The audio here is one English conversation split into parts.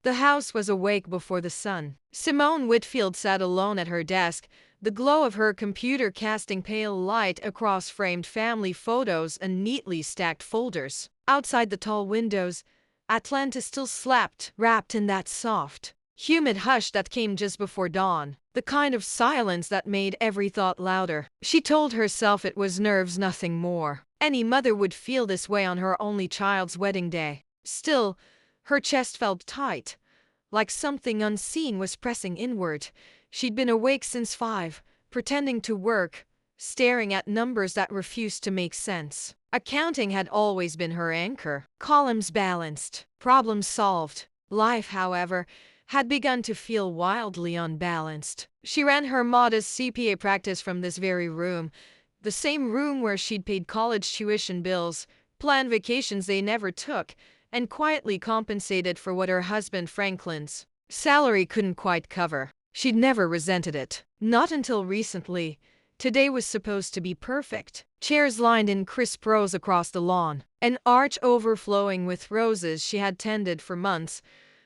The house was awake before the sun. Simone Whitfield sat alone at her desk, the glow of her computer casting pale light across framed family photos and neatly stacked folders. Outside the tall windows, Atlanta still slept, wrapped in that soft, humid hush that came just before dawn, the kind of silence that made every thought louder. She told herself it was nerves, nothing more. Any mother would feel this way on her only child's wedding day. Still, her chest felt tight, like something unseen was pressing inward. She'd been awake since 5, pretending to work, staring at numbers that refused to make sense. Accounting had always been her anchor. Columns balanced, problems solved. Life, however, had begun to feel wildly unbalanced. She ran her modest CPA practice from this very room, the same room where she'd paid college tuition bills, planned vacations they never took, and quietly compensated for what her husband Franklin's salary couldn't quite cover. She'd never resented it. Not until recently. Today was supposed to be perfect. Chairs lined in crisp rows across the lawn, an arch overflowing with roses she had tended for months,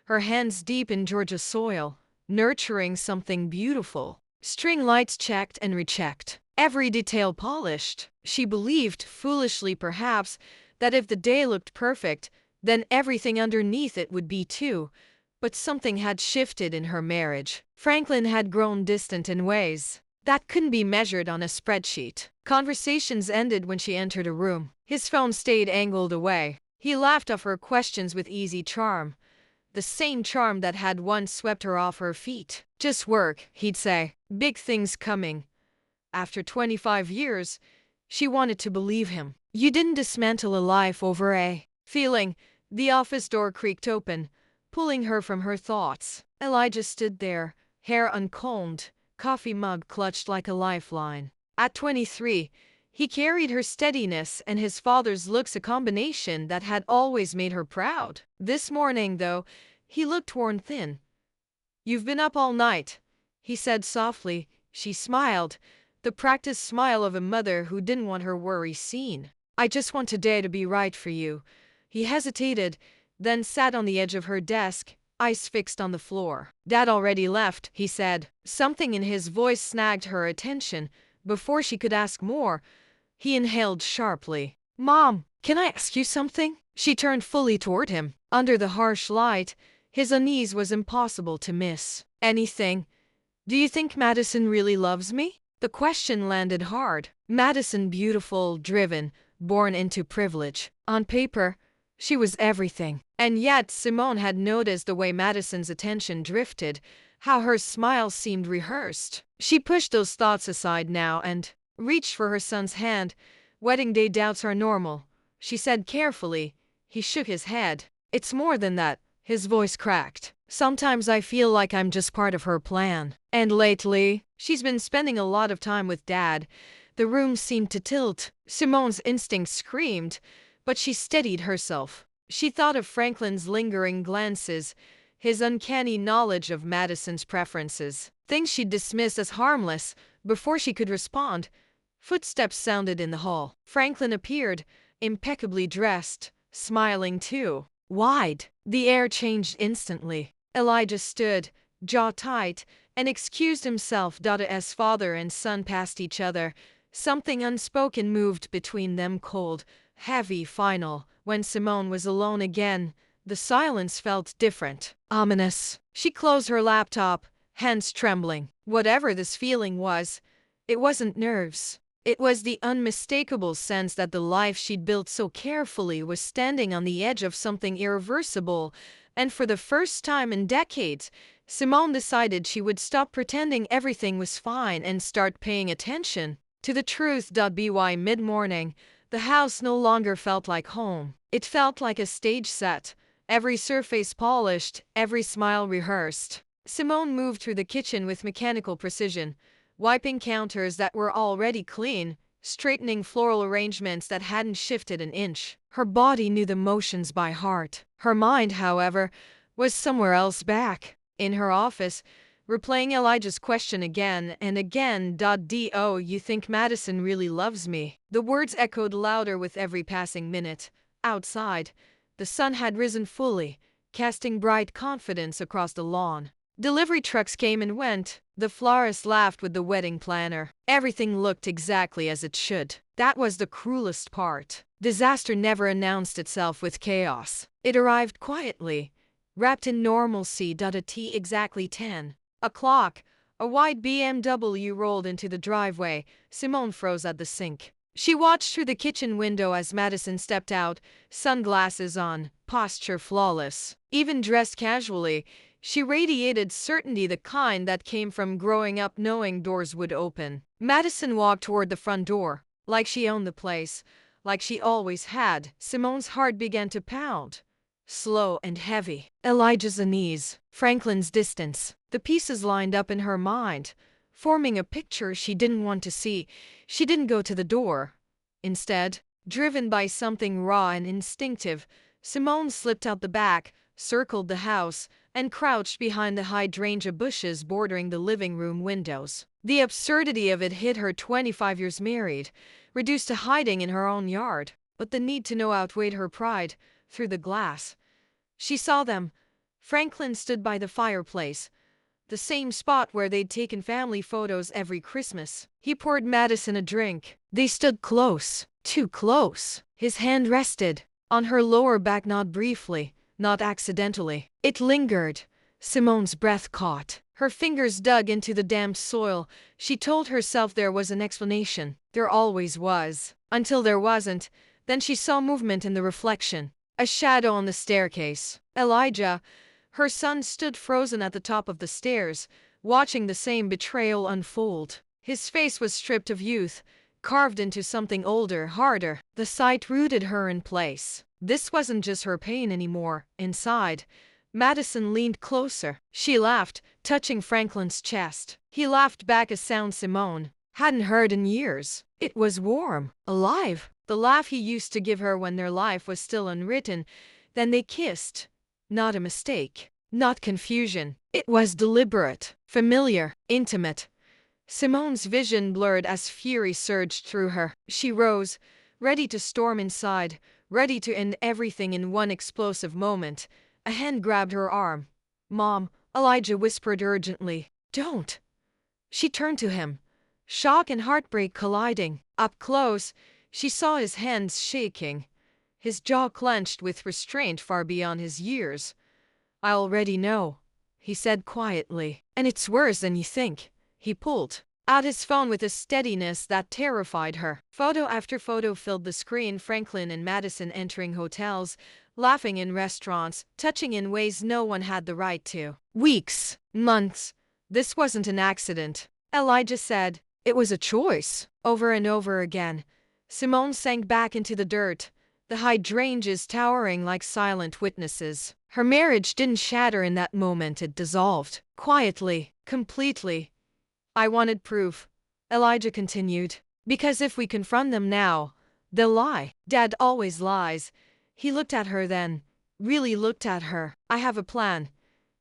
her hands deep in Georgia soil, nurturing something beautiful. String lights checked and rechecked, every detail polished. She believed, foolishly perhaps, that if the day looked perfect, then everything underneath it would be too. But something had shifted in her marriage. Franklin had grown distant in ways that couldn't be measured on a spreadsheet. Conversations ended when she entered a room. His phone stayed angled away. He laughed off her questions with easy charm, the same charm that had once swept her off her feet. Just work, he'd say. Big things coming. After 25 years, she wanted to believe him. You didn't dismantle a life over a feeling. The office door creaked open, pulling her from her thoughts. Elijah stood there, hair uncombed, coffee mug clutched like a lifeline. At 23, he carried her steadiness and his father's looks, a combination that had always made her proud. This morning, though, he looked worn thin. "You've been up all night," he said softly. She smiled, the practiced smile of a mother who didn't want her worry seen. "I just want today to be right for you." He hesitated, then sat on the edge of her desk, eyes fixed on the floor. "Dad already left," he said. Something in his voice snagged her attention. Before she could ask more, he inhaled sharply. "Mom, can I ask you something?" She turned fully toward him. Under the harsh light, his unease was impossible to miss. "Anything. Do you think Madison really loves me?" The question landed hard. Madison, beautiful, driven, born into privilege. On paper, she was everything. And yet Simone had noticed the way Madison's attention drifted, how her smile seemed rehearsed. She pushed those thoughts aside now and reached for her son's hand. "Wedding day doubts are normal," she said carefully. He shook his head. "It's more than that." His voice cracked. "Sometimes I feel like I'm just part of her plan. And lately, she's been spending a lot of time with Dad." The room seemed to tilt. Simone's instinct screamed, but she steadied herself. She thought of Franklin's lingering glances, his uncanny knowledge of Madison's preferences, things she'd dismiss as harmless. Before she could respond, footsteps sounded in the hall. Franklin appeared, impeccably dressed, smiling too. Wide. The air changed instantly. Elijah stood, jaw tight, and excused himself. As father and son passed each other, something unspoken moved between them, cold, heavy, final. When Simone was alone again, the silence felt different, ominous. She closed her laptop, hands trembling. Whatever this feeling was, it wasn't nerves. It was the unmistakable sense that the life she'd built so carefully was standing on the edge of something irreversible. And for the first time in decades, Simone decided she would stop pretending everything was fine and start paying attention to the truth. By mid-morning, the house no longer felt like home. It felt like a stage set, every surface polished, every smile rehearsed. Simone moved through the kitchen with mechanical precision, wiping counters that were already clean, straightening floral arrangements that hadn't shifted an inch. Her body knew the motions by heart. Her mind, however, was somewhere else, back in her office, replaying Elijah's question again and again. "Do you think Madison really loves me?" The words echoed louder with every passing minute. Outside, the sun had risen fully, casting bright confidence across the lawn. Delivery trucks came and went. The florist laughed with the wedding planner. Everything looked exactly as it should. That was the cruelest part. Disaster never announced itself with chaos. It arrived quietly, wrapped in normalcy. At exactly 10 o'clock, a white BMW rolled into the driveway. Simone froze at the sink. She watched through the kitchen window as Madison stepped out, sunglasses on, posture flawless. Even dressed casually, she radiated certainty, the kind that came from growing up knowing doors would open. Madison walked toward the front door, like she owned the place, like she always had. Simone's heart began to pound, slow and heavy. Elijah's unease, Franklin's distance. The pieces lined up in her mind, forming a picture she didn't want to see. She didn't go to the door. Instead, driven by something raw and instinctive, Simone slipped out the back, circled the house, and crouched behind the hydrangea bushes bordering the living room windows. The absurdity of it hit her. 25 years married, reduced to hiding in her own yard. But the need to know outweighed her pride. Through the glass, she saw them. Franklin stood by the fireplace, the same spot where they'd taken family photos every Christmas. He poured Madison a drink. They stood close, too close. His hand rested on her lower back, not briefly, not accidentally. It lingered. Simone's breath caught. Her fingers dug into the damp soil. She told herself there was an explanation. There always was. Until there wasn't. Then she saw movement in the reflection. A shadow on the staircase. Elijah, her son, stood frozen at the top of the stairs, watching the same betrayal unfold. His face was stripped of youth, carved into something older, harder. The sight rooted her in place. This wasn't just her pain anymore. Inside, Madison leaned closer. She laughed, touching Franklin's chest. He laughed back, a sound Simone hadn't heard in years. It was warm, alive, the laugh he used to give her when their life was still unwritten. Then they kissed. Not a mistake, not confusion. It was deliberate, familiar, intimate. Simone's vision blurred as fury surged through her. She rose, ready to storm inside, ready to end everything in one explosive moment. A hand grabbed her arm. "Mom," Elijah whispered urgently. "Don't." She turned to him, shock and heartbreak colliding. Up close, she saw his hands shaking, his jaw clenched with restraint far beyond his years. "I already know," he said quietly. "And it's worse than you think." He pulled out his phone with a steadiness that terrified her. Photo after photo filled the screen. Franklin and Madison entering hotels, laughing in restaurants, touching in ways no one had the right to. Weeks, months. This wasn't an accident, Elijah said. It was a choice. Over and over again. Simone sank back into the dirt, the hydrangeas towering like silent witnesses. Her marriage didn't shatter in that moment, it dissolved. Quietly, completely. "I wanted proof," Elijah continued. "Because if we confront them now, they'll lie. Dad always lies." He looked at her then, really looked at her. "I have a plan."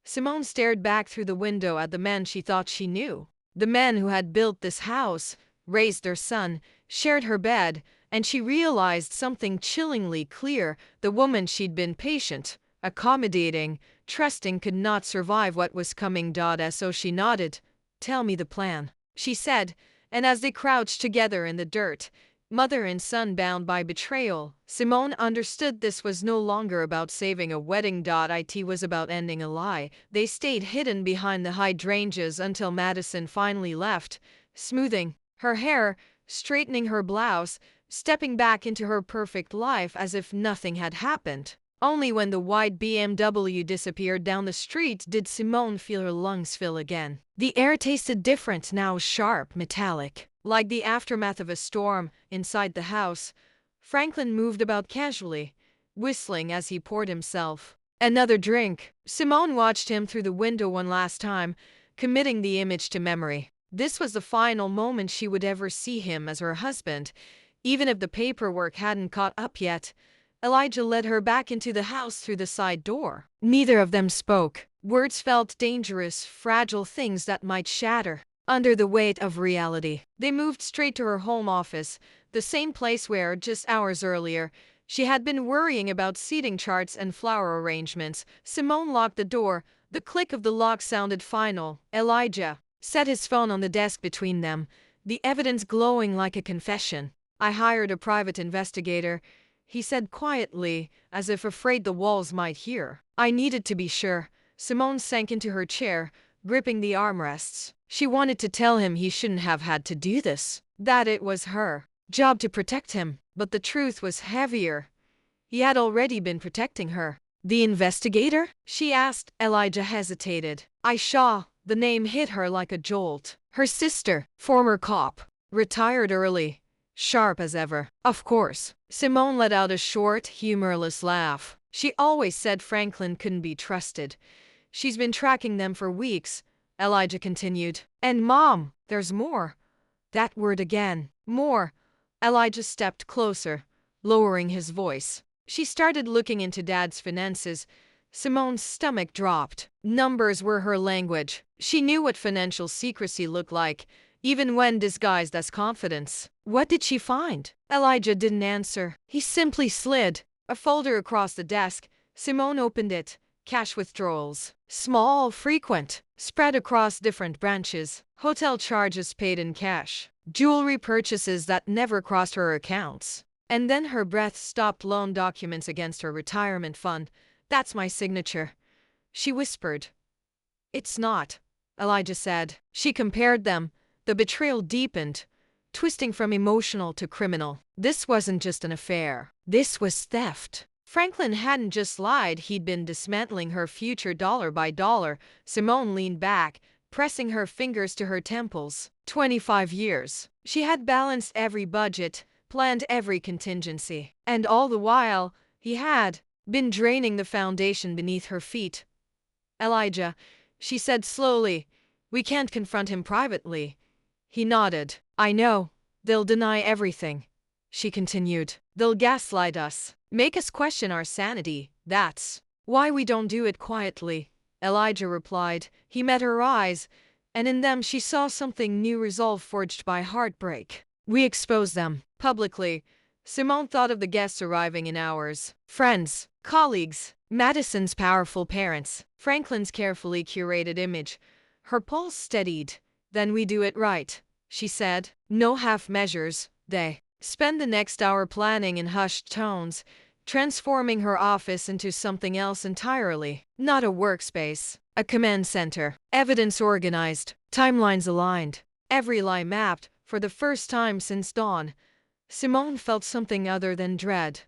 Simone stared back through the window at the men she thought she knew. The men who had built this house, raised their son, shared her bed, and she realized something chillingly clear. The woman she'd been patient, accommodating, trusting could not survive what was coming. So she nodded. "Tell me the plan," she said, and as they crouched together in the dirt, mother and son bound by betrayal, Simone understood this was no longer about saving a wedding. It was about ending a lie. They stayed hidden behind the hydrangeas until Madison finally left, smoothing her hair, straightening her blouse, stepping back into her perfect life as if nothing had happened. Only when the white BMW disappeared down the street did Simone feel her lungs fill again. The air tasted different now, sharp, metallic, like the aftermath of a storm. Inside the house, Franklin moved about casually, whistling as he poured himself another drink. Simone watched him through the window one last time, committing the image to memory. This was the final moment she would ever see him as her husband, even if the paperwork hadn't caught up yet. Elijah led her back into the house through the side door. Neither of them spoke. Words felt dangerous, fragile things that might shatter under the weight of reality. They moved straight to her home office, the same place where, just hours earlier, She had been worrying about seating charts and flower arrangements. Simone locked the door. The click of the lock sounded final. Elijah set his phone on the desk between them, the evidence glowing like a confession. I hired a private investigator, he said quietly, as if afraid the walls might hear. I needed to be sure. Simone sank into her chair, gripping the armrests. She wanted to tell him he shouldn't have had to do this, that it was her job to protect him, but the truth was heavier. He had already been protecting her. The investigator? She asked. Elijah hesitated. Aisha, the name hit her like a jolt. Her sister, former cop, retired early, sharp as ever. Of course. Simone let out a short, humorless laugh. She always said Franklin couldn't be trusted. She's been tracking them for weeks, Elijah continued. And Mom, there's more. That word again. More. Elijah stepped closer, lowering his voice. She started looking into Dad's finances. Simone's stomach dropped. Numbers were her language. She knew what financial secrecy looked like, even when disguised as confidence. What did she find? Elijah didn't answer. He simply slid a folder across the desk. Simone opened it. Cash withdrawals. Small, frequent, spread across different branches. Hotel charges paid in cash. Jewelry purchases that never crossed her accounts. And then her breath stopped. Loan documents against her retirement fund. That's my signature, she whispered. It's not, Elijah said. She compared them. The betrayal deepened, twisting from emotional to criminal. This wasn't just an affair. This was theft. Franklin hadn't just lied, he'd been dismantling her future dollar by dollar. Simone leaned back, pressing her fingers to her temples. 25 years. She had balanced every budget, planned every contingency. And all the while, he had been draining the foundation beneath her feet. Elijah, she said slowly, we can't confront him privately. He nodded. I know. They'll deny everything, she continued. They'll gaslight us, make us question our sanity. That's why we don't do it quietly, Elijah replied. He met her eyes, and in them she saw something new, resolve forged by heartbreak. We expose them publicly. Simone thought of the guests arriving in hours. Friends, colleagues, Madison's powerful parents, Franklin's carefully curated image. Her pulse steadied. Then we do it right, she said. No half measures. They spend the next hour planning in hushed tones, transforming her office into something else entirely. Not a workspace, a command center. Evidence organized, timelines aligned, every lie mapped. For the first time since dawn, Simone felt something other than dread.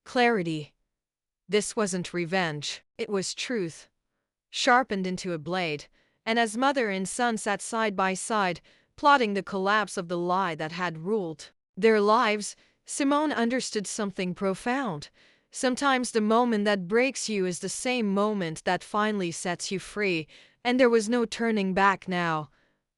Clarity. This wasn't revenge, it was truth, sharpened into a blade. And as mother and son sat side by side, plotting the collapse of the lie that had ruled their lives, Simone understood something profound. Sometimes the moment that breaks you is the same moment that finally sets you free, and there was no turning back now.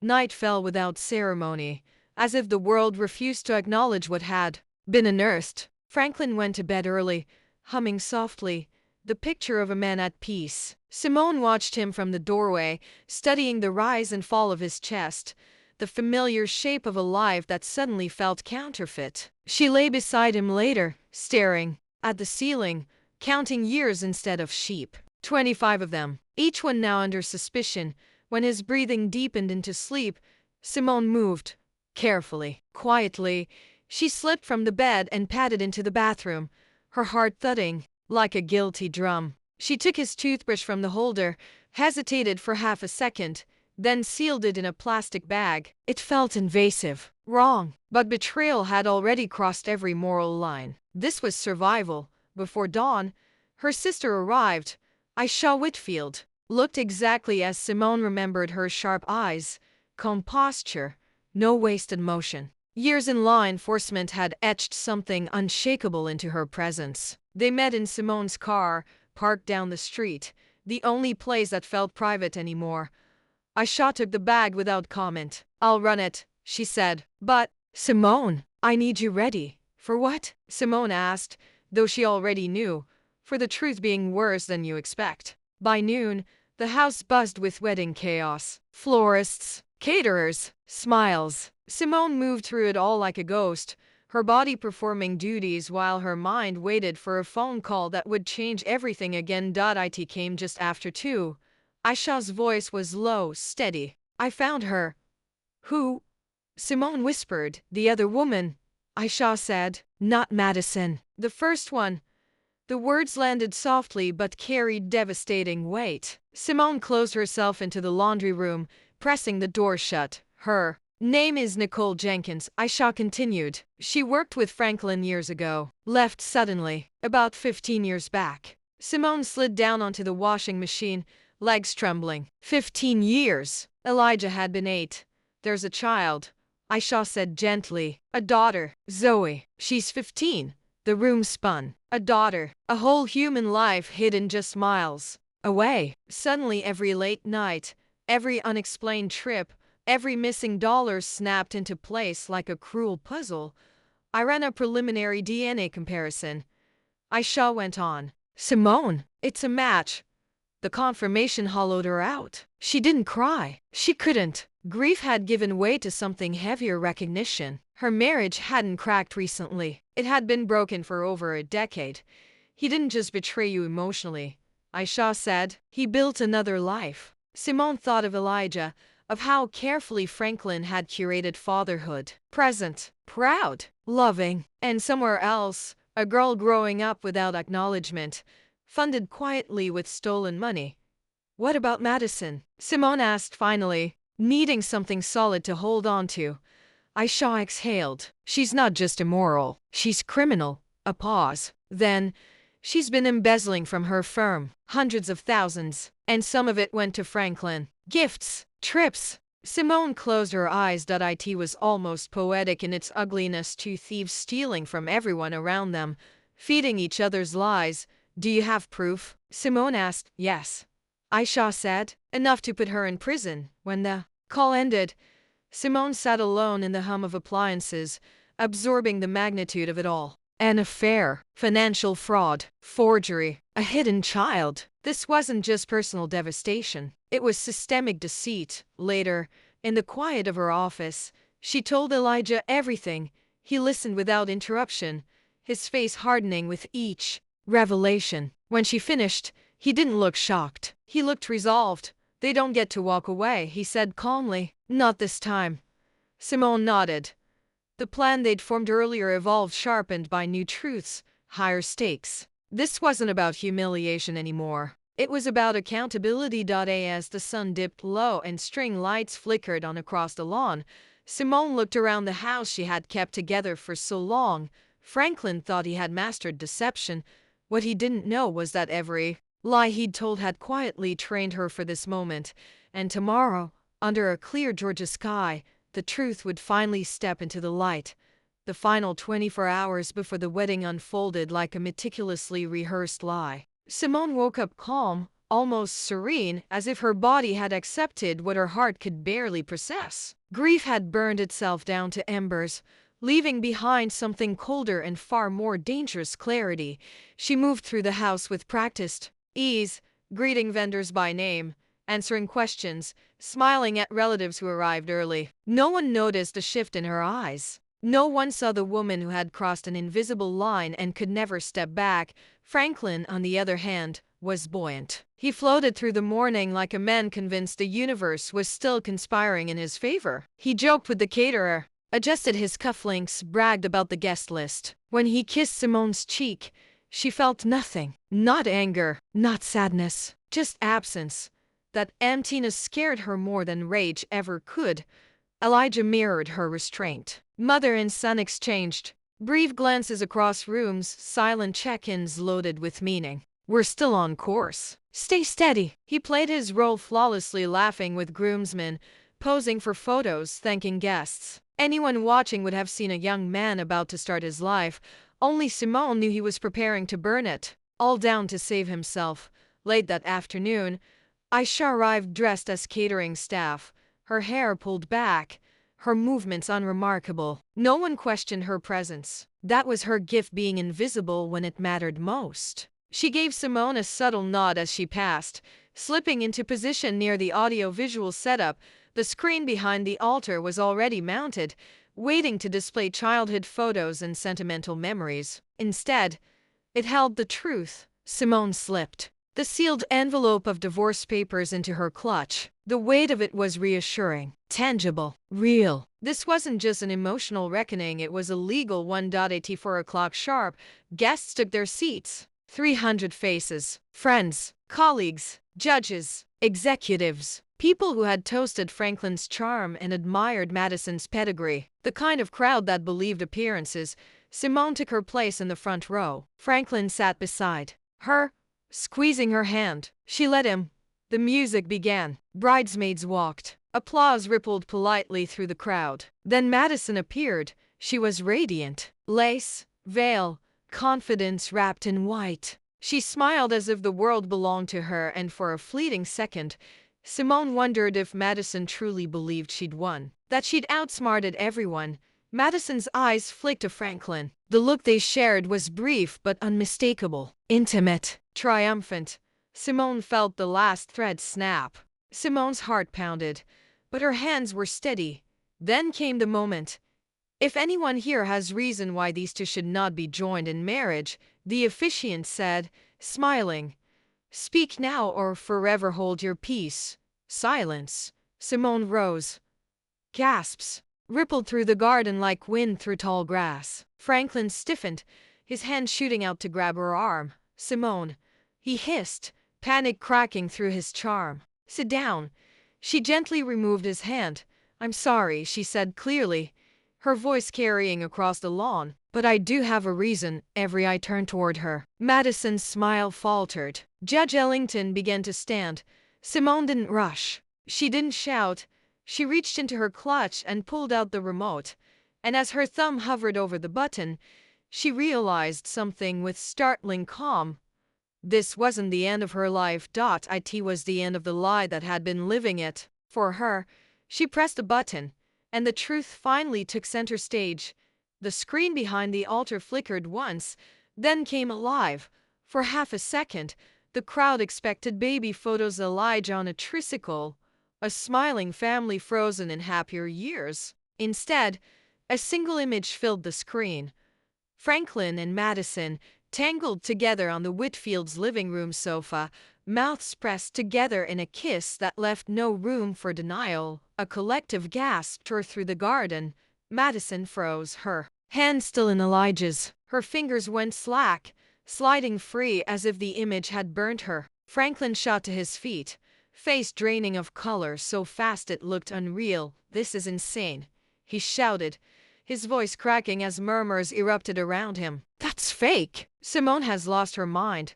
Night fell without ceremony, as if the world refused to acknowledge what had been unearthed. Franklin went to bed early, humming softly, the picture of a man at peace. Simone watched him from the doorway, studying the rise and fall of his chest, the familiar shape of a life that suddenly felt counterfeit. She lay beside him later, staring at the ceiling, counting years instead of sheep. 25 of them, each one now under suspicion. When his breathing deepened into sleep, Simone moved. Carefully, quietly, she slipped from the bed and padded into the bathroom, her heart thudding like a guilty drum. She took his toothbrush from the holder, hesitated for half a second, then sealed it in a plastic bag. It felt invasive, wrong, but betrayal had already crossed every moral line. This was survival. Before dawn, her sister arrived. Aisha Whitfield looked exactly as Simone remembered, her sharp eyes, calm posture, no wasted motion. Years in law enforcement had etched something unshakable into her presence. They met in Simone's car, parked down the street, the only place that felt private anymore. Aisha took the bag without comment. I'll run it, she said. But, Simone, I need you ready. For what? Simone asked, though she already knew, for the truth being worse than you expect. By noon, the house buzzed with wedding chaos. Florists, caterers, smiles. Simone moved through it all like a ghost, her body performing duties while her mind waited for a phone call that would change everything again. It came just after 2. Aisha's voice was low, steady. I found her. Who? Simone whispered. The other woman. Aisha said. Not Madison. The first one. The words landed softly but carried devastating weight. Simone closed herself into the laundry room, pressing the door shut. Her name is Nicole Jenkins, Aisha continued. She worked with Franklin years ago. Left suddenly. About 15 years back. Simone slid down onto the washing machine, legs trembling. 15 years. Elijah had been 8. There's a child. Aisha said gently. A daughter. Zoe. She's 15. The room spun. A daughter. A whole human life hidden just miles away. Suddenly every late night, every unexplained trip, every missing dollar snapped into place like a cruel puzzle. I ran a preliminary DNA comparison. Aisha went on. Simone, it's a match. The confirmation hollowed her out. She didn't cry. She couldn't. Grief had given way to something heavier, recognition. Her marriage hadn't cracked recently. It had been broken for over a decade. He didn't just betray you emotionally, Aisha said. He built another life. Simone thought of Elijah, of how carefully Franklin had curated fatherhood. Present, proud, loving. And somewhere else, a girl growing up without acknowledgement, funded quietly with stolen money. What about Madison? Simone asked finally, needing something solid to hold on to. Aisha exhaled. She's not just immoral, she's criminal. A pause. Then, she's been embezzling from her firm, hundreds of thousands, and some of it went to Franklin. Gifts, trips. Simone closed her eyes. It was almost poetic in its ugliness, 2 thieves stealing from everyone around them, feeding each other's lies. Do you have proof? Simone asked. Yes. Aisha said. Enough to put her in prison. When the call ended, Simone sat alone in the hum of appliances, absorbing the magnitude of it all. An affair, financial fraud, forgery, a hidden child. This wasn't just personal devastation. It was systemic deceit. Later, in the quiet of her office, she told Elijah everything. He listened without interruption, his face hardening with each revelation. When she finished, he didn't look shocked. He looked resolved. They don't get to walk away, he said calmly. Not this time. Simone nodded. The plan they'd formed earlier evolved, sharpened by new truths, higher stakes. This wasn't about humiliation anymore. It was about accountability. As the sun dipped low and string lights flickered on across the lawn, Simone looked around the house she had kept together for so long. Franklin thought he had mastered deception. What he didn't know was that every lie he'd told had quietly trained her for this moment. And tomorrow, under a clear Georgia sky, the truth would finally step into the light. The final 24 hours before the wedding unfolded like a meticulously rehearsed lie. Simone woke up calm, almost serene, as if her body had accepted what her heart could barely process. Grief had burned itself down to embers, leaving behind something colder and far more dangerous: clarity. She moved through the house with practiced ease, greeting vendors by name, answering questions, smiling at relatives who arrived early. No one noticed a shift in her eyes. No one saw the woman who had crossed an invisible line and could never step back. Franklin, on the other hand, was buoyant. He floated through the morning like a man convinced the universe was still conspiring in his favor. He joked with the caterer, adjusted his cufflinks, bragged about the guest list. When he kissed Simone's cheek, she felt nothing. Not anger, not sadness, just absence. That emptiness scared her more than rage ever could. Elijah mirrored her restraint. Mother and son exchanged brief glances across rooms, silent check-ins loaded with meaning. We're still on course. Stay steady. He played his role flawlessly, laughing with groomsmen, posing for photos, thanking guests. Anyone watching would have seen a young man about to start his life. Only Simone knew he was preparing to burn it, all down to save himself. Late that afternoon, Aisha arrived dressed as catering staff, her hair pulled back, her movements unremarkable. No one questioned her presence. That was her gift, being invisible when it mattered most. She gave Simone a subtle nod as she passed, slipping into position near the audio-visual setup. The screen behind the altar was already mounted, waiting to display childhood photos and sentimental memories. Instead, it held the truth. Simone slipped the sealed envelope of divorce papers into her clutch. The weight of it was reassuring, tangible, real. This wasn't just an emotional reckoning, it was a legal one. At 4 o'clock sharp, guests took their seats. 300 faces, friends, colleagues, judges, executives, people who had toasted Franklin's charm and admired Madison's pedigree. The kind of crowd that believed appearances. Simone took her place in the front row. Franklin sat beside her, squeezing her hand. She let him. The music began. Bridesmaids walked. Applause rippled politely through the crowd. Then Madison appeared. She was radiant. Lace, veil, confidence wrapped in white. She smiled as if the world belonged to her, and for a fleeting second, Simone wondered if Madison truly believed she'd won, that she'd outsmarted everyone. Madison's eyes flicked to Franklin. The look they shared was brief but unmistakable, intimate, triumphant. Simone felt the last thread snap. Simone's heart pounded, but her hands were steady. Then came the moment. If anyone here has reason why these two should not be joined in marriage, the officiant said, smiling, speak now or forever hold your peace. Silence. Simone rose. Gasps rippled through the garden like wind through tall grass. Franklin stiffened, his hand shooting out to grab her arm. Simone, he hissed, panic cracking through his charm. Sit down. She gently removed his hand. I'm sorry, she said clearly, her voice carrying across the lawn, but I do have a reason. Every eye turned toward her. Madison's smile faltered. Judge Ellington began to stand. Simone didn't rush. She didn't shout. She reached into her clutch and pulled out the remote, and as her thumb hovered over the button, she realized something with startling calm. This wasn't the end of her life. It was the end of the lie that had been living it. For her, she pressed a button, and the truth finally took center stage. The screen behind the altar flickered once, then came alive. For half a second, the crowd expected baby photos, Elijah on a tricycle, a smiling family frozen in happier years. Instead, a single image filled the screen. Franklin and Madison, tangled together on the Whitfields' living room sofa, mouths pressed together in a kiss that left no room for denial. A collective gasp tore through the garden. Madison froze, her hand still in Elijah's. Her fingers went slack, sliding free as if the image had burnt her. Franklin shot to his feet, face draining of color so fast it looked unreal. This is insane, he shouted, his voice cracking as murmurs erupted around him. That's fake. Simone has lost her mind.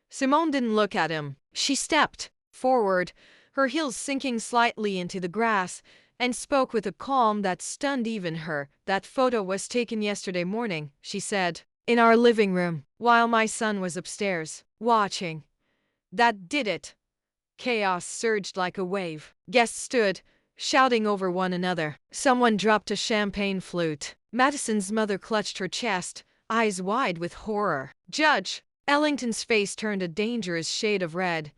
Simone didn't look at him. She stepped forward, her heels sinking slightly into the grass, and spoke with a calm that stunned even her. That photo was taken yesterday morning, she said, in our living room, while my son was upstairs, watching. That did it. Chaos surged like a wave. Guests stood, shouting over one another. Someone dropped a champagne flute. Madison's mother clutched her chest, eyes wide with horror. Judge Ellington's face turned a dangerous shade of red.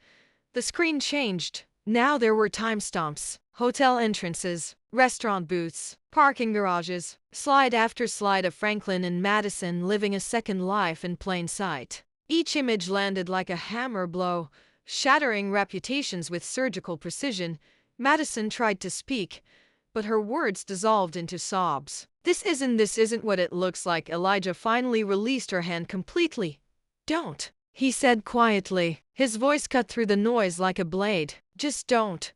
The screen changed. Now there were timestamps, hotel entrances, restaurant booths, parking garages, slide after slide of Franklin and Madison living a second life in plain sight. Each image landed like a hammer blow, shattering reputations with surgical precision. Madison tried to speak, but her words dissolved into sobs. This isn't what it looks like. Elijah finally released her hand completely. Don't, he said quietly, his voice cut through the noise like a blade. Just don't.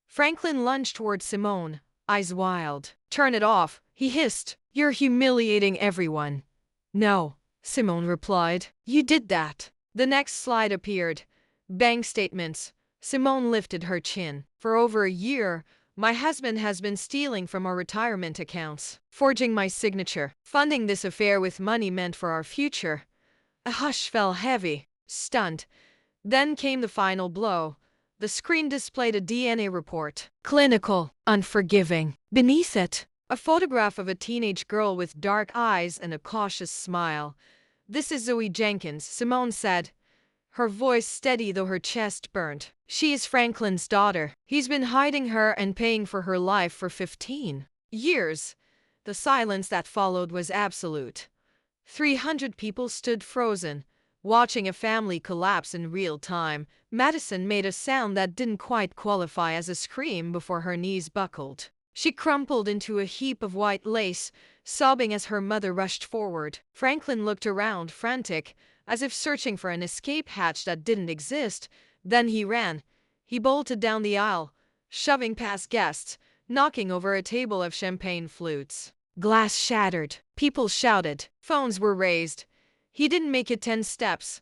Franklin lunged toward Simone, eyes wild. Turn it off, he hissed. You're humiliating everyone. No, Simone replied. You did that. The next slide appeared. Bank statements. Simone lifted her chin. For over a year, my husband has been stealing from our retirement accounts, forging my signature, funding this affair with money meant for our future. A hush fell heavy, stunned. Then came the final blow. The screen displayed a DNA report. Clinical, unforgiving. Beneath it, a photograph of a teenage girl with dark eyes and a cautious smile. This is Zoe Jenkins, Simone said, her voice steady though her chest burnt. She is Franklin's daughter. He's been hiding her and paying for her life for 15 years. The silence that followed was absolute. 300 people stood frozen, watching a family collapse in real time. Madison made a sound that didn't quite qualify as a scream before her knees buckled. She crumpled into a heap of white lace, sobbing as her mother rushed forward. Franklin looked around, frantic, as if searching for an escape hatch that didn't exist. Then he ran. He bolted down the aisle, shoving past guests, knocking over a table of champagne flutes. Glass shattered. People shouted. Phones were raised. He didn't make it 10 steps.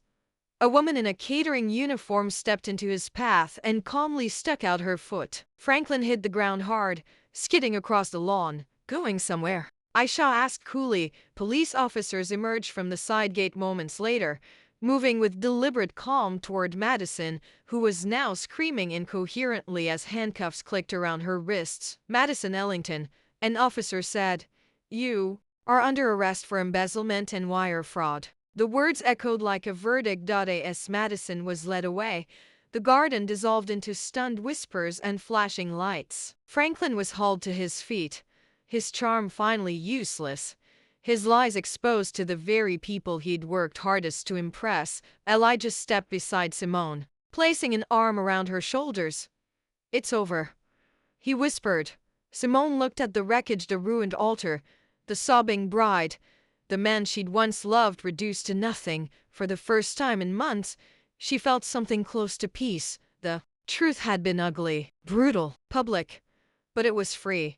A woman in a catering uniform stepped into his path and calmly stuck out her foot. Franklin hit the ground hard, skidding across the lawn. Going somewhere? Aisha asked coolly. Police officers emerged from the side gate moments later, moving with deliberate calm toward Madison, who was now screaming incoherently as handcuffs clicked around her wrists. Madison Ellington, an officer said, "You are under arrest for embezzlement and wire fraud." The words echoed like a verdict. As Madison was led away, the garden dissolved into stunned whispers and flashing lights. Franklin was hauled to his feet, his charm finally useless, his lies exposed to the very people he'd worked hardest to impress. Elijah stepped beside Simone, placing an arm around her shoulders. "It's over," he whispered. Simone looked at the wreckage, the ruined altar, the sobbing bride, the man she'd once loved reduced to nothing. For the first time in months, she felt something close to peace. The truth had been ugly, brutal, public, but it was free.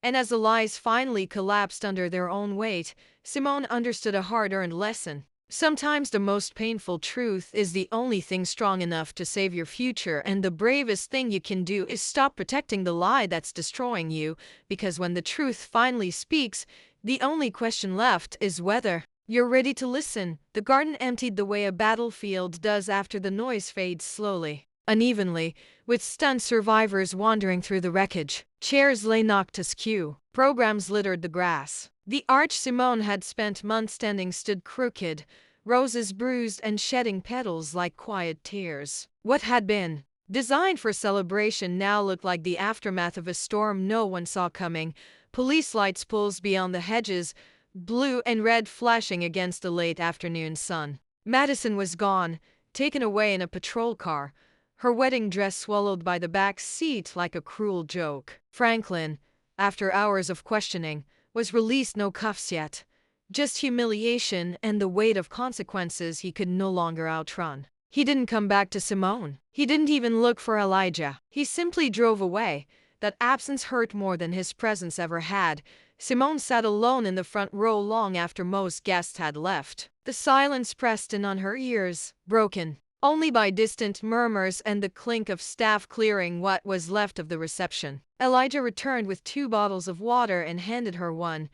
And as the lies finally collapsed under their own weight, Simone understood a hard-earned lesson. Sometimes the most painful truth is the only thing strong enough to save your future, and the bravest thing you can do is stop protecting the lie that's destroying you, because when the truth finally speaks, the only question left is whether you're ready to listen. The garden emptied the way a battlefield does after the noise fades slowly, unevenly, with stunned survivors wandering through the wreckage. Chairs lay knocked askew. Programs littered the grass. The arch Simone had spent months standing stood crooked, roses bruised and shedding petals like quiet tears. What had been designed for celebration now looked like the aftermath of a storm no one saw coming. Police lights pulsed beyond the hedges, blue and red flashing against the late afternoon sun. Madison was gone, taken away in a patrol car, her wedding dress swallowed by the back seat like a cruel joke. Franklin, after hours of questioning, was released. No cuffs yet, just humiliation and the weight of consequences he could no longer outrun. He didn't come back to Simone. He didn't even look for Elijah. He simply drove away. That absence hurt more than his presence ever had. Simone sat alone in the front row long after most guests had left. The silence pressed in on her ears, broken only by distant murmurs and the clink of staff clearing what was left of the reception. Elijah returned with 2 bottles of water and handed her one,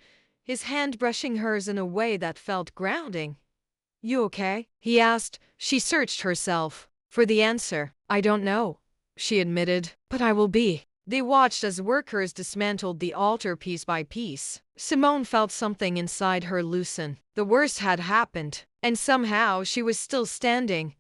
his hand brushing hers in a way that felt grounding. "You okay?" he asked. She searched herself for the answer. "I don't know," she admitted, "but I will be." They watched as workers dismantled the altar piece by piece. Simone felt something inside her loosen. The worst had happened, and somehow she was still standing.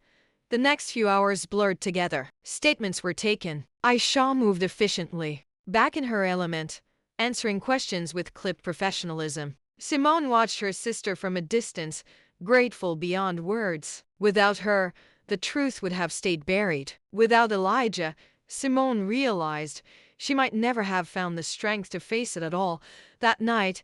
The next few hours blurred together. Statements were taken. Aisha moved efficiently, back in her element, answering questions with clipped professionalism. Simone watched her sister from a distance, grateful beyond words. Without her, the truth would have stayed buried. Without Elijah, Simone realized she might never have found the strength to face it at all. That night,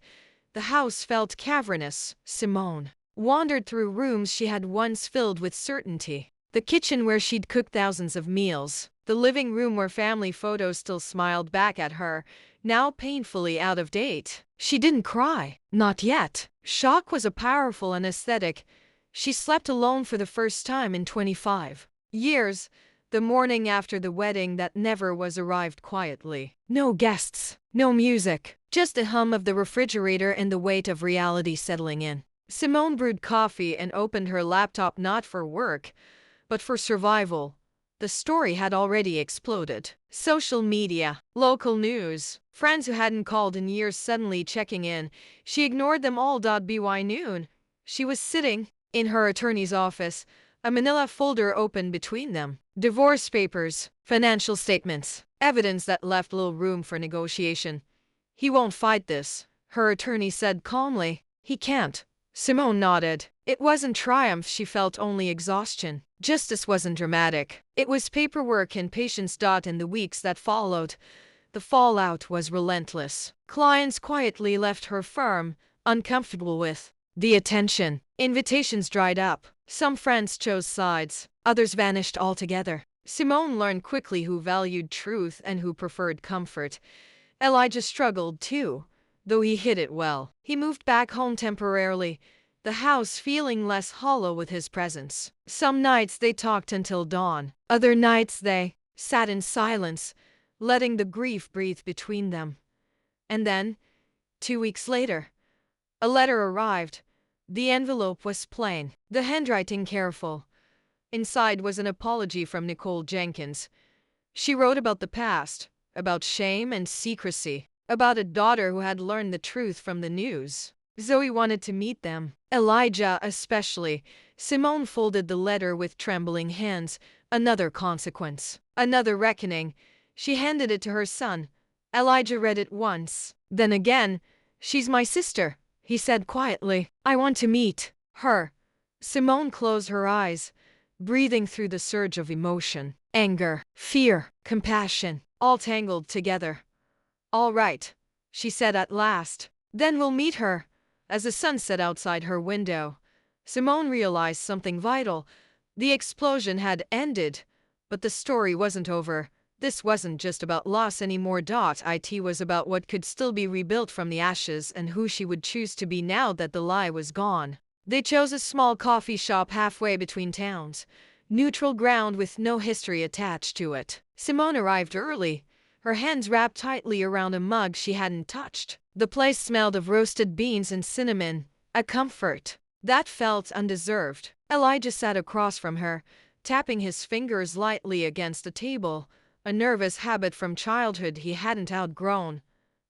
the house felt cavernous. Simone wandered through rooms she had once filled with certainty. The kitchen where she'd cooked thousands of meals. The living room where family photos still smiled back at her, now painfully out of date. She didn't cry. Not yet. Shock was a powerful anesthetic. She slept alone for the first time in 25 years. The morning after the wedding that never was arrived quietly. No guests, no music, just the hum of the refrigerator and the weight of reality settling in. Simone brewed coffee and opened her laptop not for work, but for survival. The story had already exploded. Social media, local news, friends who hadn't called in years suddenly checking in. She ignored them all. By noon, she was sitting in her attorney's office, a manila folder open between them. Divorce papers, financial statements, evidence that left little room for negotiation. "He won't fight this," her attorney said calmly. He can't. Simone nodded. It wasn't triumph she felt, only exhaustion. Justice wasn't dramatic. It was paperwork and patience. In the weeks that followed, the fallout was relentless. Clients quietly left her firm, uncomfortable with the attention. Invitations dried up. Some friends chose sides. Others vanished altogether. Simone learned quickly who valued truth and who preferred comfort. Elijah struggled too, though he hid it well. He moved back home temporarily, the house feeling less hollow with his presence. Some nights they talked until dawn. Other nights they sat in silence, letting the grief breathe between them. And then, 2 weeks later, a letter arrived. The envelope was plain, the handwriting careful. Inside was an apology from Nicole Jenkins. She wrote about the past, about shame and secrecy, about a daughter who had learned the truth from the news. Zoe wanted to meet them, Elijah especially. Simone folded the letter with trembling hands. Another consequence, another reckoning. She handed it to her son. Elijah read it once, then again. "She's my sister," he said quietly. "I want to meet her." Simone closed her eyes, breathing through the surge of emotion. Anger, fear, compassion, all tangled together. "All right," she said at last. "Then we'll meet her." As the sun set outside her window, Simone realized something vital. The explosion had ended, but the story wasn't over. This wasn't just about loss anymore. It was about what could still be rebuilt from the ashes and who she would choose to be now that the lie was gone. They chose a small coffee shop halfway between towns, neutral ground with no history attached to it. Simone arrived early, her hands wrapped tightly around a mug she hadn't touched. The place smelled of roasted beans and cinnamon, a comfort that felt undeserved. Elijah sat across from her, tapping his fingers lightly against the table, a nervous habit from childhood he hadn't outgrown.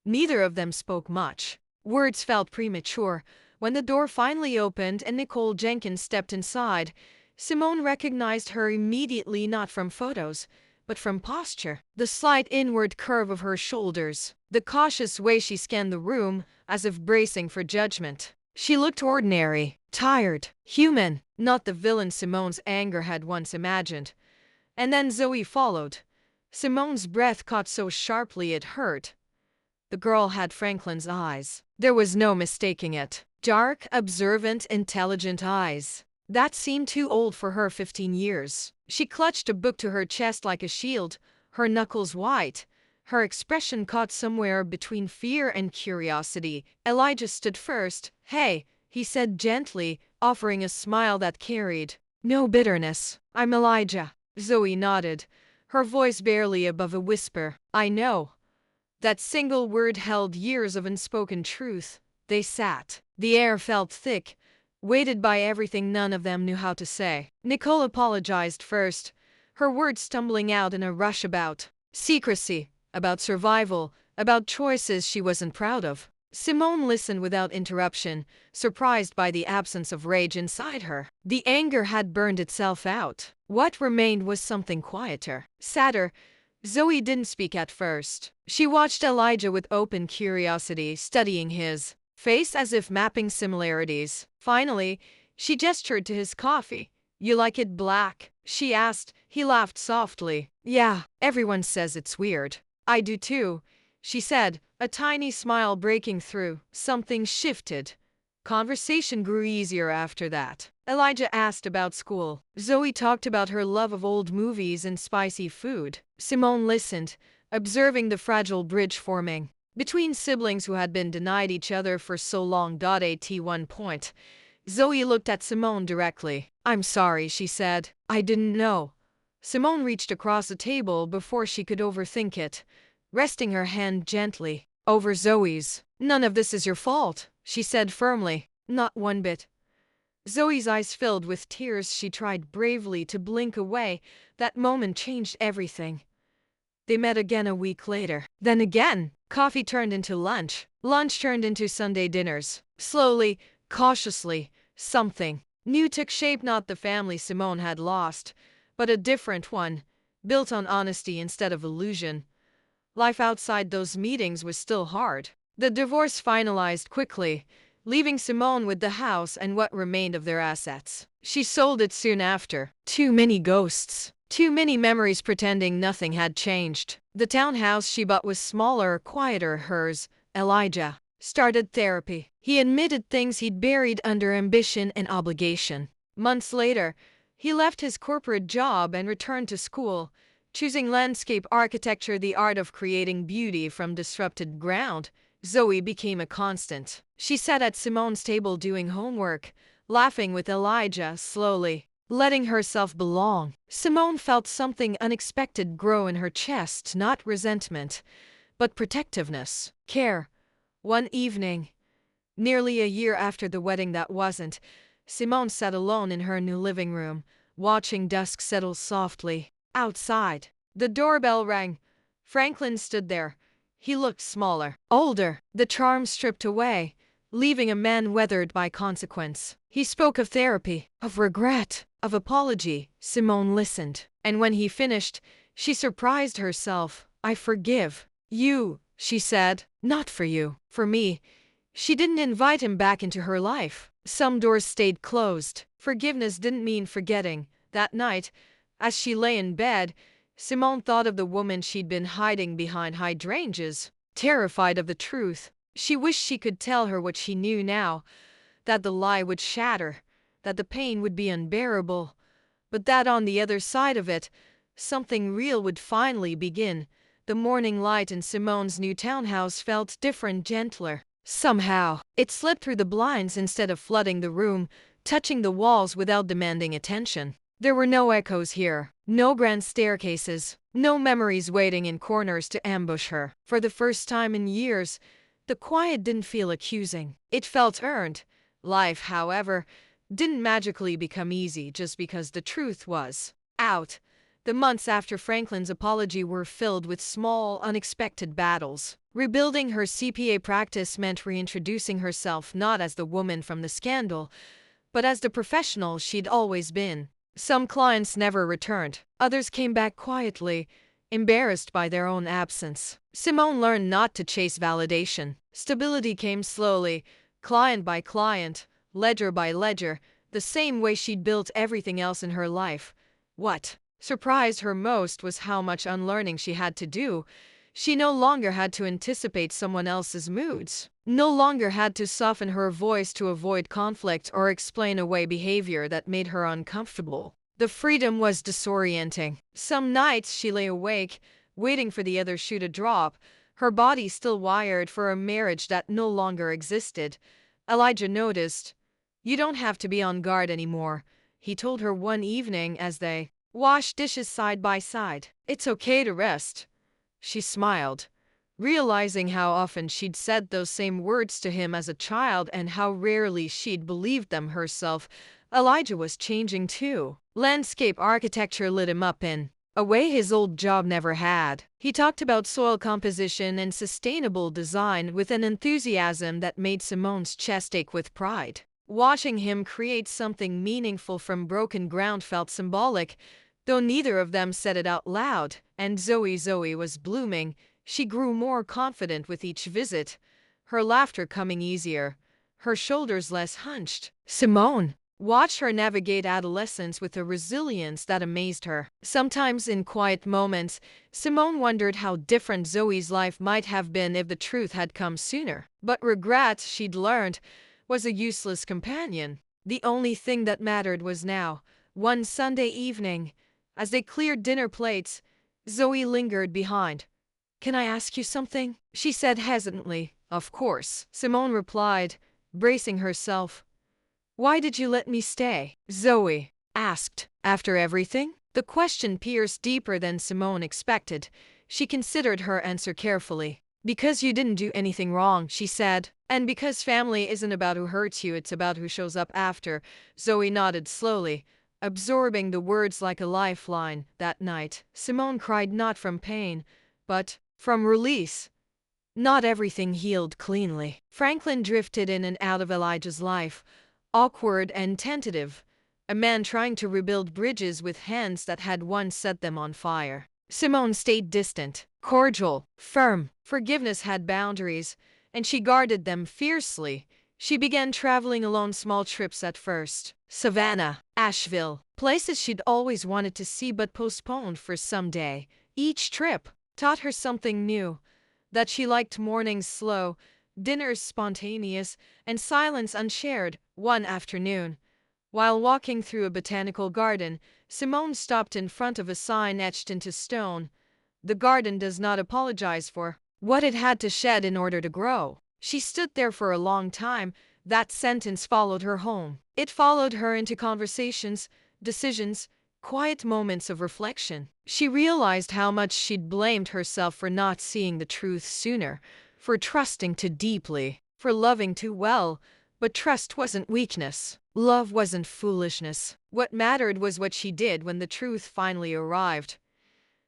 Neither of them spoke much. Words felt premature. When the door finally opened and Nicole Jenkins stepped inside, Simone recognized her immediately, not from photos, but from posture. The slight inward curve of her shoulders, the cautious way she scanned the room, as if bracing for judgment. She looked ordinary, tired, human, not the villain Simone's anger had once imagined. And then Zoe followed. Simone's breath caught so sharply it hurt. The girl had Franklin's eyes. There was no mistaking it. Dark, observant, intelligent eyes that seemed too old for her. 15 years. She clutched a book to her chest like a shield, her knuckles white, her expression caught somewhere between fear and curiosity. Elijah stood first. "Hey," he said gently, offering a smile that carried no bitterness. "I'm Elijah." Zoe nodded, her voice barely above a whisper. "I know." That single word held years of unspoken truth. They sat. The air felt thick, weighted by everything none of them knew how to say. Nicole apologized first, her words stumbling out in a rush about secrecy, about survival, about choices she wasn't proud of. Simone listened without interruption, surprised by the absence of rage inside her. The anger had burned itself out. What remained was something quieter, sadder. Zoe didn't speak at first. She watched Elijah with open curiosity, studying his face as if mapping similarities. Finally, she gestured to his coffee. "You like it black?" she asked. He laughed softly. "Yeah, everyone says it's weird." "I do too," she said, a tiny smile breaking through. Something shifted. Conversation grew easier after that. Elijah asked about school. Zoe talked about her love of old movies and spicy food. Simone listened, observing the fragile bridge forming between siblings who had been denied each other for so long. At one point, Zoe looked at Simone directly. "I'm sorry," she said. "I didn't know." Simone reached across the table before she could overthink it, resting her hand gently over Zoe's. "None of this is your fault," she said firmly. "Not one bit." Zoe's eyes filled with tears. She tried bravely to blink away. That moment changed everything. They met again a week later. Then again. Coffee turned into lunch. Lunch turned into Sunday dinners. Slowly, cautiously, something new took shape. Not the family Simone had lost, but a different one, built on honesty instead of illusion. Life outside those meetings was still hard. The divorce finalized quickly, leaving Simone with the house and what remained of their assets. She sold it soon after. Too many ghosts. Too many memories pretending nothing had changed. The townhouse she bought was smaller, quieter. Hers, Elijah, started therapy. He admitted things he'd buried under ambition and obligation. Months later, he left his corporate job and returned to school, choosing landscape architecture, the art of creating beauty from disrupted ground. Zoe became a constant. She sat at Simone's table doing homework, laughing with Elijah, slowly letting herself belong. Simone felt something unexpected grow in her chest, not resentment, but protectiveness, care. One evening, nearly a year after the wedding that wasn't, Simone sat alone in her new living room, watching dusk settle softly. Outside, the doorbell rang. Franklin stood there. He looked smaller, older, the charm stripped away, leaving a man weathered by consequence. He spoke of therapy, of regret, of apology. Simone listened, and when he finished, she surprised herself. "I forgive you," she said. "Not for you, for me." She didn't invite him back into her life. Some doors stayed closed. Forgiveness didn't mean forgetting. That night, as she lay in bed, Simone thought of the woman she'd been hiding behind hydrangeas, terrified of the truth. She wished she could tell her what she knew now, that the lie would shatter, that the pain would be unbearable, but that on the other side of it, something real would finally begin. The morning light in Simone's new townhouse felt different, gentler. Somehow, it slipped through the blinds instead of flooding the room, touching the walls without demanding attention. There were no echoes here, no grand staircases, no memories waiting in corners to ambush her. For the first time in years, the quiet didn't feel accusing. It felt earned. Life, however, didn't magically become easy just because the truth was out. The months after Franklin's apology were filled with small, unexpected battles. Rebuilding her CPA practice meant reintroducing herself not as the woman from the scandal, but as the professional she'd always been. Some clients never returned. Others came back quietly, embarrassed by their own absence. Simone learned not to chase validation. Stability came slowly, client by client, ledger by ledger, the same way she'd built everything else in her life. What surprised her most was how much unlearning she had to do. She no longer had to anticipate someone else's moods, no longer had to soften her voice to avoid conflict or explain away behavior that made her uncomfortable. The freedom was disorienting. Some nights she lay awake, waiting for the other shoe to drop, her body still wired for a marriage that no longer existed. Elijah noticed. "You don't have to be on guard anymore," he told her one evening as they washed dishes side by side. "It's okay to rest." She smiled, realizing how often she'd said those same words to him as a child and how rarely she'd believed them herself. Elijah was changing too. Landscape architecture lit him up in a way his old job never had. He talked about soil composition and sustainable design with an enthusiasm that made Simone's chest ache with pride. Watching him create something meaningful from broken ground felt symbolic, though neither of them said it out loud. And Zoe was blooming. She grew more confident with each visit, her laughter coming easier, her shoulders less hunched. Simone watched her navigate adolescence with a resilience that amazed her. Sometimes in quiet moments, Simone wondered how different Zoe's life might have been if the truth had come sooner. But regret, she'd learned, was a useless companion. The only thing that mattered was now. One Sunday evening, as they cleared dinner plates, Zoe lingered behind. "Can I ask you something?" she said hesitantly. "Of course," Simone replied, bracing herself. "Why did you let me stay?" Zoe asked. "After everything?" The question pierced deeper than Simone expected. She considered her answer carefully. "Because you didn't do anything wrong," she said. "And because family isn't about who hurts you, it's about who shows up after." Zoe nodded slowly, absorbing the words like a lifeline. That night, Simone cried not from pain, but from release. Not everything healed cleanly. Franklin drifted in and out of Elijah's life, awkward and tentative, a man trying to rebuild bridges with hands that had once set them on fire. Simone stayed distant, cordial, firm. Forgiveness had boundaries, and she guarded them fiercely. She began traveling alone, small trips at first. Savannah, Asheville, places she'd always wanted to see but postponed for some day. Each trip taught her something new, that she liked mornings slow, dinners spontaneous, and silence unshared. One afternoon, while walking through a botanical garden, Simone stopped in front of a sign etched into stone. The garden does not apologize for what it had to shed in order to grow. She stood there for a long time. That sentence followed her home. It followed her into conversations, decisions, quiet moments of reflection. She realized how much she'd blamed herself for not seeing the truth sooner, for trusting too deeply, for loving too well. But trust wasn't weakness. Love wasn't foolishness. What mattered was what she did when the truth finally arrived.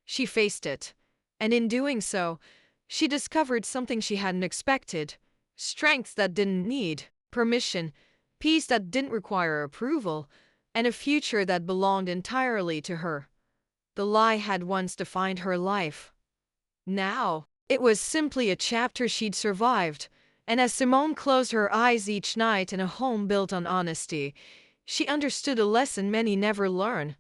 She faced it, and in doing so, she discovered something she hadn't expected: strength that didn't need permission, peace that didn't require approval, and a future that belonged entirely to her. The lie had once defined her life. Now, it was simply a chapter she'd survived, and as Simone closed her eyes each night in a home built on honesty, she understood a lesson many never learn.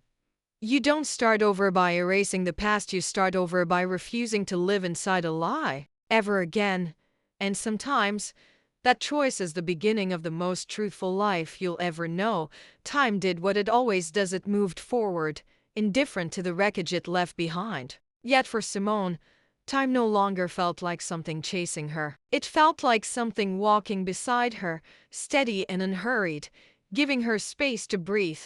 You don't start over by erasing the past, you start over by refusing to live inside a lie ever again. And sometimes, that choice is the beginning of the most truthful life you'll ever know. Time did what it always does: it moved forward, indifferent to the wreckage it left behind. Yet for Simone, time no longer felt like something chasing her. It felt like something walking beside her, steady and unhurried, giving her space to breathe.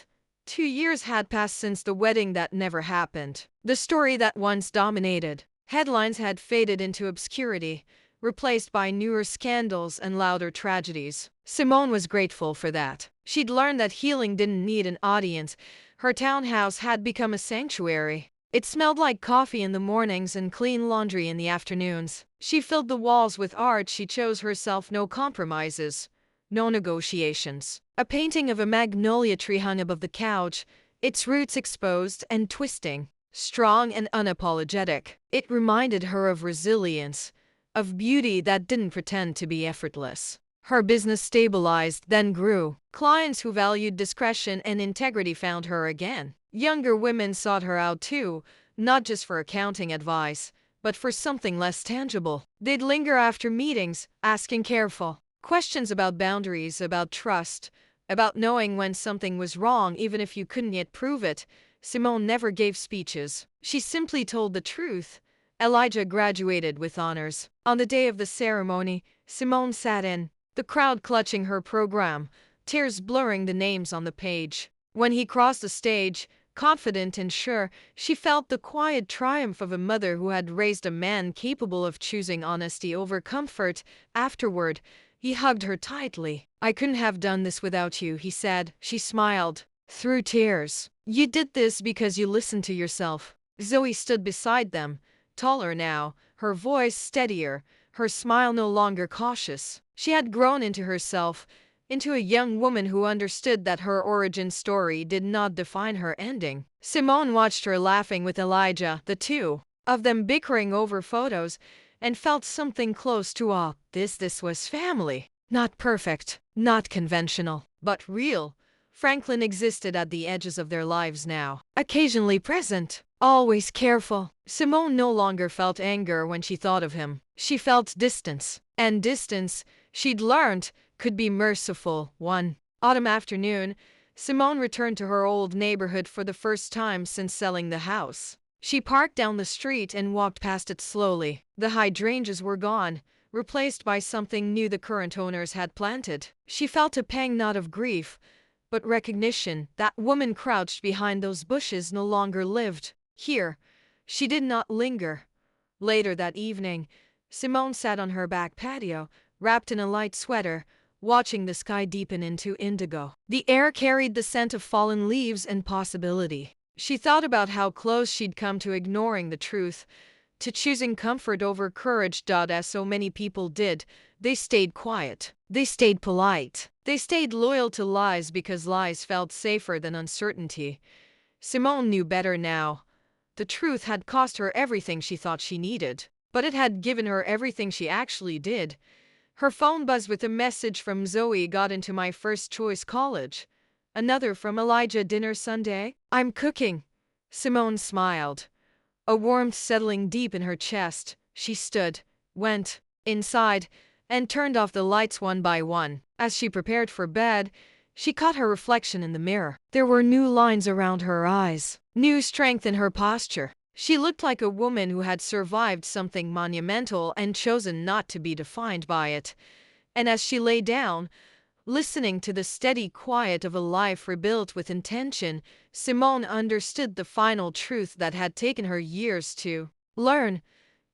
2 years had passed since the wedding that never happened. The story that once dominated headlines had faded into obscurity, replaced by newer scandals and louder tragedies. Simone was grateful for that. She'd learned that healing didn't need an audience. Her townhouse had become a sanctuary. It smelled like coffee in the mornings and clean laundry in the afternoons. She filled the walls with art. She chose herself, no compromises, no negotiations. A painting of a magnolia tree hung above the couch, its roots exposed and twisting, strong and unapologetic. It reminded her of resilience, of beauty that didn't pretend to be effortless. Her business stabilized, then grew. Clients who valued discretion and integrity found her again. Younger women sought her out too, not just for accounting advice, but for something less tangible. They'd linger after meetings, asking careful questions about boundaries, about trust, about knowing when something was wrong even if you couldn't yet prove it. Simone never gave speeches. She simply told the truth. Elijah graduated with honors. On the day of the ceremony, Simone sat in the crowd clutching her program, tears blurring the names on the page. When he crossed the stage, confident and sure, she felt the quiet triumph of a mother who had raised a man capable of choosing honesty over comfort. Afterward, he hugged her tightly. "I couldn't have done this without you," he said. She smiled through tears. "You did this because you listened to yourself." Zoe stood beside them, taller now, her voice steadier, her smile no longer cautious. She had grown into herself, into a young woman who understood that her origin story did not define her ending. Simone watched her laughing with Elijah, the two of them bickering over photos, and felt something close to awe. This was family. Not perfect, not conventional, but real. Franklin existed at the edges of their lives now, occasionally present, always careful. Simone no longer felt anger when she thought of him. She felt distance. And distance, she'd learned, could be merciful. One autumn afternoon, Simone returned to her old neighborhood for the first time since selling the house. She parked down the street and walked past it slowly. The hydrangeas were gone, replaced by something new the current owners had planted. She felt a pang, not of grief, but recognition. That woman crouched behind those bushes no longer lived here. She did not linger. Later that evening, Simone sat on her back patio, wrapped in a light sweater, watching the sky deepen into indigo. The air carried the scent of fallen leaves and possibility. She thought about how close she'd come to ignoring the truth, to choosing comfort over courage. As so many people did, they stayed quiet. They stayed polite. They stayed loyal to lies because lies felt safer than uncertainty. Simone knew better now. The truth had cost her everything she thought she needed, but it had given her everything she actually did. Her phone buzzed with a message from Zoe. Got into my first choice college. Another from Elijah. Dinner Sunday? I'm cooking. Simone smiled, a warmth settling deep in her chest. She stood, went inside, and turned off the lights one by one. As she prepared for bed, she caught her reflection in the mirror. There were new lines around her eyes, new strength in her posture. She looked like a woman who had survived something monumental and chosen not to be defined by it. And as she lay down, listening to the steady quiet of a life rebuilt with intention, Simone understood the final truth that had taken her years to learn.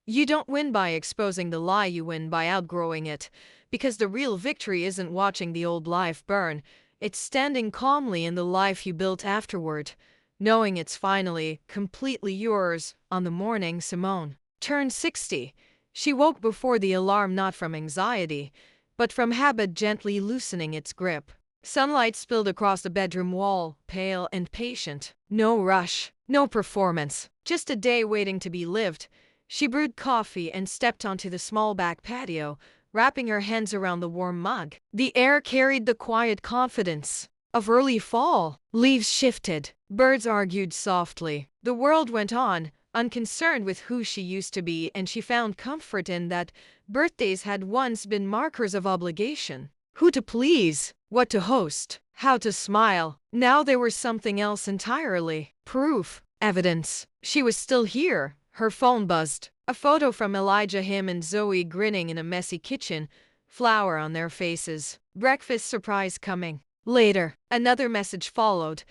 You don't win by exposing the lie, you win by outgrowing it. Because the real victory isn't watching the old life burn, it's standing calmly in the life you built afterward, knowing it's finally, completely yours. On the morning Simone turned 60, she woke before the alarm, not from anxiety, but from habit gently loosening its grip. Sunlight spilled across the bedroom wall, pale and patient. No rush, no performance, just a day waiting to be lived. She brewed coffee and stepped onto the small back patio, wrapping her hands around the warm mug. The air carried the quiet confidence of early fall. Leaves shifted, birds argued softly. The world went on, unconcerned with who she used to be, and she found comfort in that. Birthdays had once been markers of obligation. Who to please, what to host, how to smile. Now they were something else entirely. Proof, evidence. She was still here. Her phone buzzed. A photo from Elijah, him and Zoe grinning in a messy kitchen, flour on their faces. Breakfast surprise coming. Later, another message followed.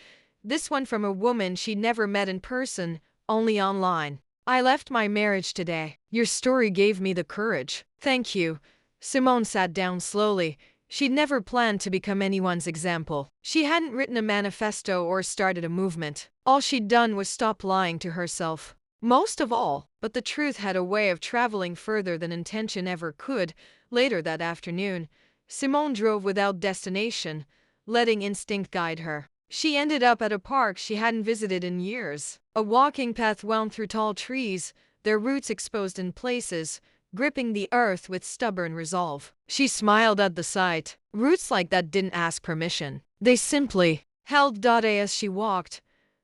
This one from a woman she'd never met in person, only online. I left my marriage today. Your story gave me the courage. Thank you. Simone sat down slowly. She'd never planned to become anyone's example. She hadn't written a manifesto or started a movement. All she'd done was stop lying to herself. Most of all, but the truth had a way of traveling further than intention ever could. Later that afternoon, Simone drove without destination, letting instinct guide her. She ended up at a park she hadn't visited in years. A walking path wound through tall trees, their roots exposed in places, gripping the earth with stubborn resolve. She smiled at the sight. Roots like that didn't ask permission. They simply held. As she walked,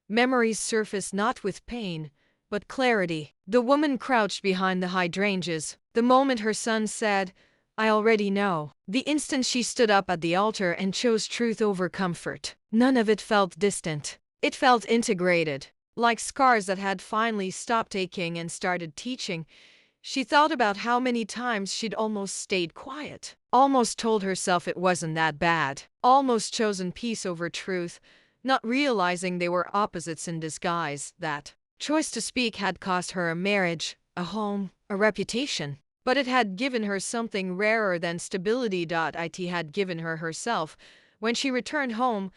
memories surfaced, not with pain, but clarity. The woman crouched behind the hydrangeas. The moment her son said, I already know. The instant she stood up at the altar and chose truth over comfort. None of it felt distant. It felt integrated, like scars that had finally stopped aching and started teaching. She thought about how many times she'd almost stayed quiet, almost told herself it wasn't that bad, almost chosen peace over truth, not realizing they were opposites in disguise. That choice to speak had cost her a marriage, a home, a reputation. But it had given her something rarer than stability. It had given her herself. When she returned home,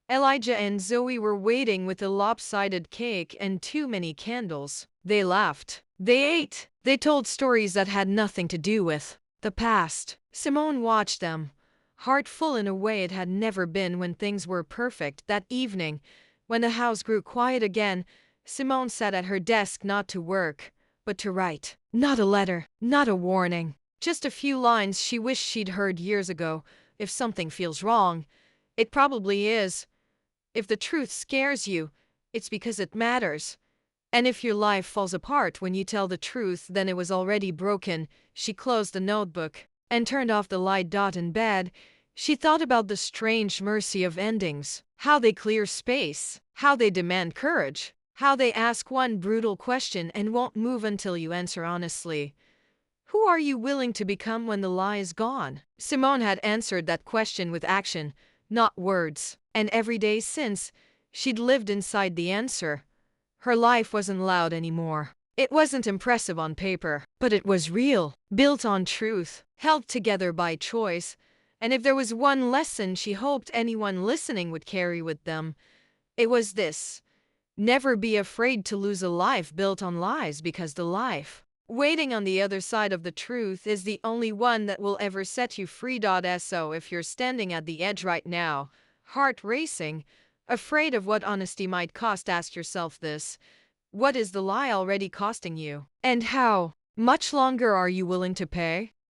Elijah and Zoe were waiting with a lopsided cake and too many candles. They laughed. They ate. They told stories that had nothing to do with the past. Simone watched them, heart full in a way it had never been when things were perfect. That evening, when the house grew quiet again, Simone sat at her desk, not to work, but to write. Not a letter, not a warning, just a few lines she wished she'd heard years ago. If something feels wrong, it probably is. If the truth scares you, it's because it matters. And if your life falls apart when you tell the truth, then it was already broken. She closed the notebook and turned off the light. In bed, she thought about the strange mercy of endings, how they clear space, how they demand courage, how they ask one brutal question and won't move until you answer honestly. Who are you willing to become when the lie is gone? Simone had answered that question with action, not words. And every day since, she'd lived inside the answer. Her life wasn't loud anymore. It wasn't impressive on paper, but it was real, built on truth, held together by choice. And if there was one lesson she hoped anyone listening would carry with them, it was this. Never be afraid to lose a life built on lies, because the life waiting on the other side of the truth is the only one that will ever set you free. So if you're standing at the edge right now, heart racing, afraid of what honesty might cost, ask yourself this. What is the lie already costing you? And how much longer are you willing to pay?